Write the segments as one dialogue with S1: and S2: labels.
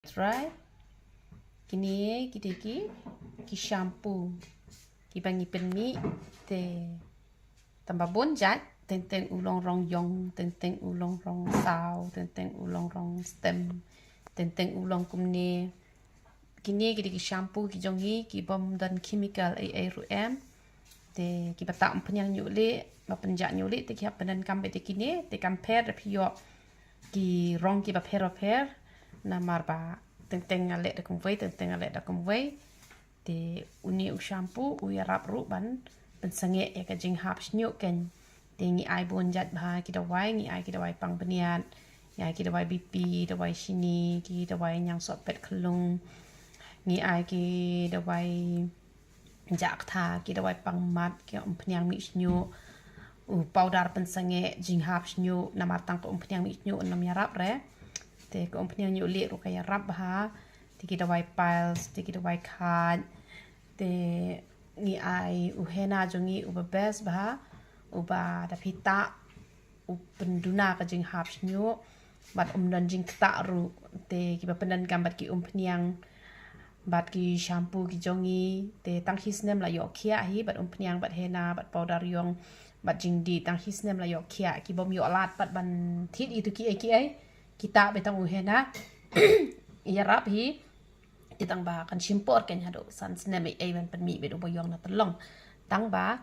S1: Try kini kita ki shampoo ki bangi penmi te tambah bonjat teng ulong rong yong teng ulong rong sao teng ulong rong stem teng ulong kumne kini kita ki shampoo ki jongi ki bom dan chemical ai ru em te ki batam penyang nyule ba penjak nyule te ki hapenan kambe te kini te compare pio ki rong ki ba per namar ba teng alek da kumwei teng alek da kumwei te uni u shampoo u yarap ru ban pensange ya ka jing hap snyuk ken te ngi ai bonjat ba ki da wai ngi ai ki da wai pang beniat ya ki da wai bp da wai sini ki da wai nyang sot pet kelung ngi ai ki da wai jak tha ki da wai pang mat ki penyang mi snyuk u powder pensange jing hap snyuk namar tang ko penyang mi snyuk nam yarap re te ko penyang nyuk le ru ka yarap ba te ki da wai piles te ki da wai khat te ngi ai u hena jongi u bes ba u ba da pita u penduna ka jing hap snyuk bat dan jingktah ru te ki ba pendan gambat ki penyang bat ki shampoo ki jongi te tang hisnem la yo khia hi bat penyang bat hena bat powder yong bat jingdi tang hisnem la yo khia ki bom yo lat bat ban thit itu ki ai kita betang u hena ya rap hi kitang ba kan simpor ken hado san snem ai ban penmi be do boyong na telong tang ba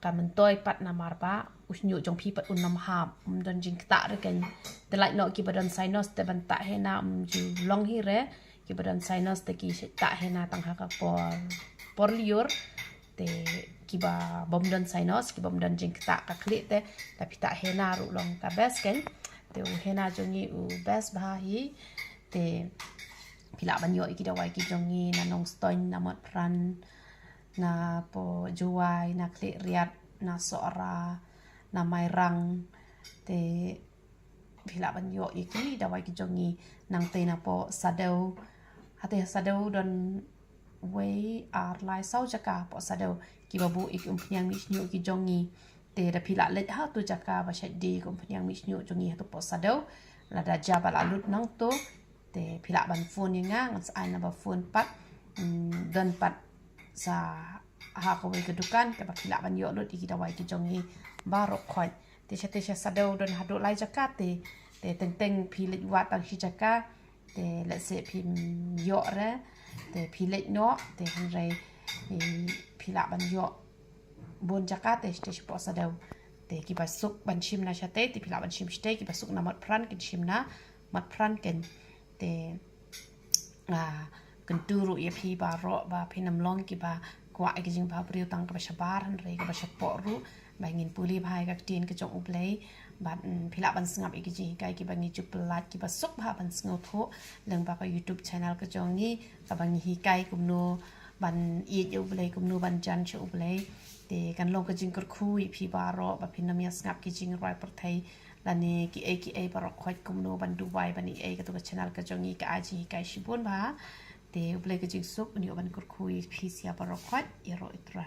S1: kan mentoi pat namar ba usnyu jong pi pat unam hap don jingktah re ken te like no ki badan sinus te ban ta hena ju long hi re ki badan sinus te ki ta hena tang ha ka por liur te ki ba bom don sinus ki bom don jingktah ka kli te tapi ta hena ru long ka bes ken te u hena jongi u bes ba hi te pila ban yo iki da wai ki jongi na nong stoin na mot pran na po juai na kli riat na sora na mai rang te pila ban yo iki da wai ki jongi nang te na po sadau hate sadau don wei ar lai sau jaka po sadau ki babu ik penyang mi snyu ki jongi te da pila let ha tu jaka ba shadi ko penyang mi snyu jongi ha tu po sadau la da jabal alut nang tu te pila ban phone nga ngas ai na ba phone pat dan pat sa ha ko ke dukan ke ba pila ban yo lut iki da wai ki jongi barok khoi te sadau don hadu lai jakat te teng pilit wat tang hi jaka te let's say pim yo re te pilit no te hanrai pila ban yo bon jakat te po sadau te ki basuk ban shim na shate te pila ban shim shte ki basuk na mat pran kin shim na mat pran ken te kenturu ya pi ba ro ba pinam long ki ba kwa ki jing ba priu tang ka shabar han re ka shapo ru ba ngin puli bhai ka tin ka jong ublei ba phila ban sngap ki ji kai ki ba ngi chuplat ki ba suk ba ban sngo tho leng ba ka youtube channel ka jong ni ka ba ngi hi kai kum no ban i je ublei kum no ban jan che ublei te kan long ka jing kor khui pi ba ro ba pinam ya snap ki jing roi par thai lani ki ai barok khoi kum no ban dubai ban ai ka to ka channel ka jongi ka aji kai shibon ba te ublei ka jing suk ni ban kor khui pi sia barok khoi ya ro itra